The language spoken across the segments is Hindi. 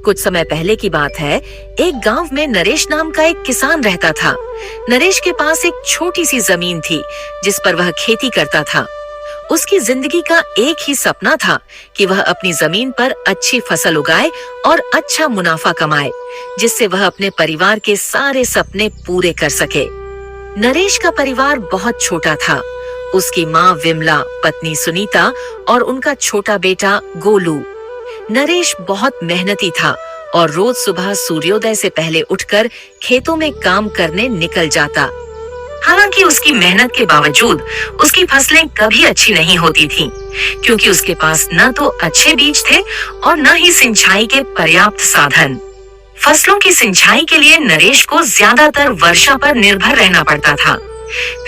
कुछ समय पहले की बात है। एक गांव में नरेश नाम का एक किसान रहता था। नरेश के पास एक छोटी सी जमीन थी जिस पर वह खेती करता था। उसकी जिंदगी का एक ही सपना था कि वह अपनी जमीन पर अच्छी फसल उगाए और अच्छा मुनाफा कमाए, जिससे वह अपने परिवार के सारे सपने पूरे कर सके। नरेश का परिवार बहुत छोटा था। उसकी माँ विमला, पत्नी सुनीता और उनका छोटा बेटा गोलू। नरेश बहुत मेहनती था और रोज सुबह सूर्योदय से पहले उठकर खेतों में काम करने निकल जाता। हालांकि उसकी मेहनत के बावजूद उसकी फसलें कभी अच्छी नहीं होती थीं, क्योंकि उसके पास न तो अच्छे बीज थे और न ही सिंचाई के पर्याप्त साधन। फसलों की सिंचाई के लिए नरेश को ज्यादातर वर्षा पर निर्भर रहना पड़ता था।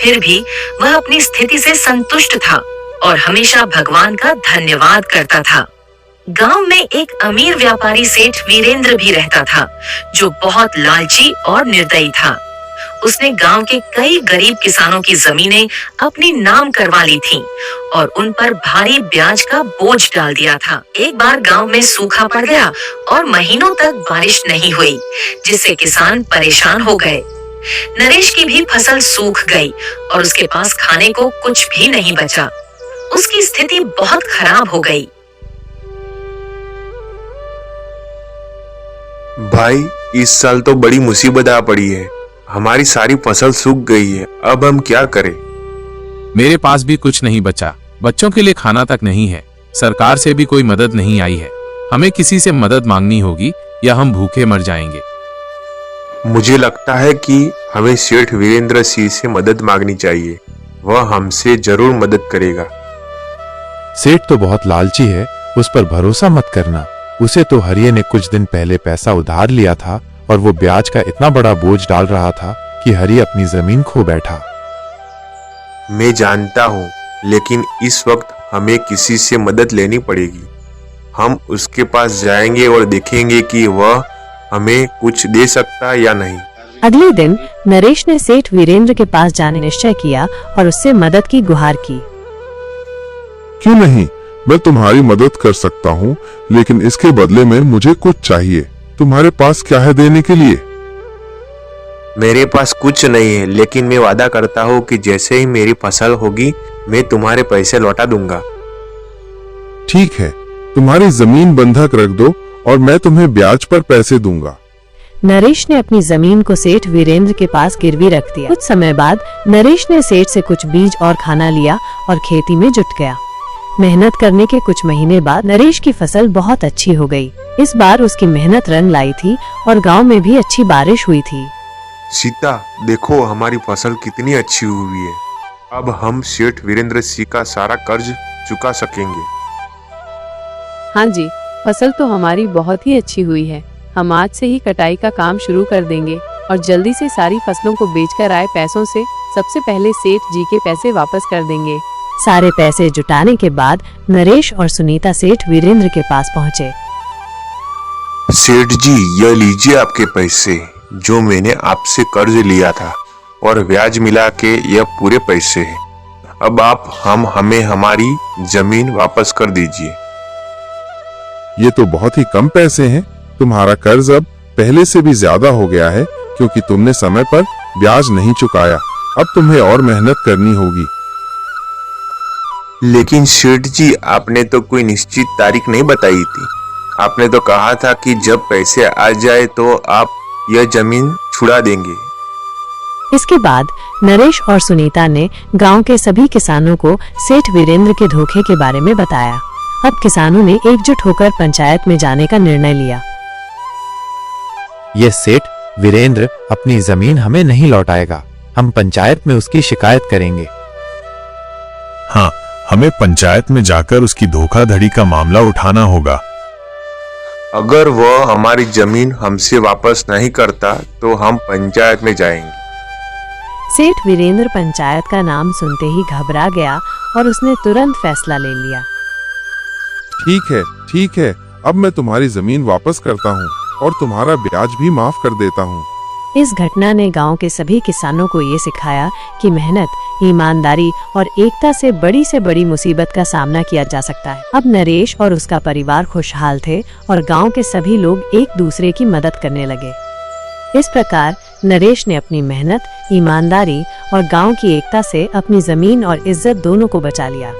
फिर भी वह अपनी स्थिति से संतुष्ट था और हमेशा भगवान का धन्यवाद करता था। गांव में एक अमीर व्यापारी सेठ वीरेंद्र भी रहता था, जो बहुत लालची और निर्दयी था। उसने गांव के कई गरीब किसानों की जमीनें अपनी नाम करवा ली थीं और उन पर भारी ब्याज का बोझ डाल दिया था। एक बार गांव में सूखा पड़ गया और महीनों तक बारिश नहीं हुई, जिससे किसान परेशान हो गए। नरेश की भी फसल सूख गई और उसके पास खाने को कुछ भी नहीं बचा। उसकी स्थिति बहुत खराब हो गई। भाई, इस साल तो बड़ी मुसीबत आ पड़ी है। हमारी सारी फसल सूख गई है। अब हम क्या करें? मेरे पास भी कुछ नहीं बचा। बच्चों के लिए खाना तक नहीं है। सरकार से भी कोई मदद नहीं आई है। हमें किसी से मदद मांगनी होगी या हम भूखे मर जाएंगे। मुझे लगता है कि हमें सेठ वीरेंद्र सिंह से मदद मांगनी चाहिए। वह हमसे जरूर मदद करेगा। सेठ तो बहुत लालची है, उस पर भरोसा मत करना। उसे तो हरिये ने कुछ दिन पहले पैसा उधार लिया था और वो ब्याज का इतना बड़ा बोझ डाल रहा था कि हरिये अपनी जमीन खो बैठा। मैं जानता हूँ, लेकिन इस वक्त हमें किसी से मदद लेनी पड़ेगी। हम उसके पास जाएंगे और देखेंगे कि वह हमें कुछ दे सकता है या नहीं। अगले दिन नरेश ने सेठ वीरेंद्र के पास जाने निश्चय किया और उससे मदद की गुहार की। क्यों नहीं, मैं तुम्हारी मदद कर सकता हूँ, लेकिन इसके बदले में मुझे कुछ चाहिए। तुम्हारे पास क्या है देने के लिए? मेरे पास कुछ नहीं है, लेकिन मैं वादा करता हूँ कि जैसे ही मेरी फसल होगी मैं तुम्हारे पैसे लौटा दूंगा। ठीक है, तुम्हारी जमीन बंधक रख दो और मैं तुम्हें ब्याज पर पैसे दूंगा। नरेश ने अपनी जमीन को सेठ वीरेंद्र के पास गिरवी रख दिया। कुछ समय बाद नरेश ने सेठ से कुछ बीज और खाना लिया और खेती में जुट गया। मेहनत करने के कुछ महीने बाद नरेश की फसल बहुत अच्छी हो गई। इस बार उसकी मेहनत रंग लाई थी और गांव में भी अच्छी बारिश हुई थी। सीता, देखो हमारी फसल कितनी अच्छी हुई है। अब हम सेठ वीरेंद्र सिंह का सारा कर्ज चुका सकेंगे। हाँ जी, फसल तो हमारी बहुत ही अच्छी हुई है। हम आज से ही कटाई का काम शुरू कर देंगे और जल्दी से सारी फसलों को बेचकर आए पैसों से सबसे पहले सेठ जी के पैसे वापस कर देंगे। सारे पैसे जुटाने के बाद नरेश और सुनीता सेठ वीरेंद्र के पास पहुँचे। सेठ जी, यह लीजिए आपके पैसे जो मैंने आपसे कर्ज लिया था, और ब्याज मिला के यह पूरे पैसे हैं। अब आप हमें हमारी जमीन वापस कर दीजिए। ये तो बहुत ही कम पैसे हैं। तुम्हारा कर्ज अब पहले से भी ज्यादा हो गया है, क्योंकि तुमने समय पर ब्याज नहीं चुकाया। अब तुम्हें और मेहनत करनी होगी। लेकिन सेठ जी, आपने तो कोई निश्चित तारीख नहीं बताई थी। आपने तो कहा था कि जब पैसे आ जाए तो आप यह जमीन छुड़ा देंगे। इसके बाद नरेश और सुनीता ने गांव के सभी किसानों को सेठ वीरेंद्र के धोखे के बारे में बताया। अब किसानों ने एकजुट होकर पंचायत में जाने का निर्णय लिया। ये सेठ वीरेंद्र अपनी जमीन हमें नहीं लौटाएगा। हम पंचायत में उसकी शिकायत करेंगे। हाँ, हमें पंचायत में जाकर उसकी धोखाधड़ी का मामला उठाना होगा। अगर वह हमारी जमीन हमसे वापस नहीं करता तो हम पंचायत में जाएंगे। सेठ वीरेंद्र पंचायत का नाम सुनते ही घबरा गया और उसने तुरंत फैसला ले लिया। ठीक है, अब मैं तुम्हारी जमीन वापस करता हूँ और तुम्हारा ब्याज भी माफ कर देता हूँ। इस घटना ने गांव के सभी किसानों को ये सिखाया कि मेहनत, ईमानदारी और एकता से बड़ी मुसीबत का सामना किया जा सकता है। अब नरेश और उसका परिवार खुशहाल थे और गांव के सभी लोग एक दूसरे की मदद करने लगे। इस प्रकार नरेश ने अपनी मेहनत, ईमानदारी और गांव की एकता से अपनी जमीन और इज्जत दोनों को बचा लिया।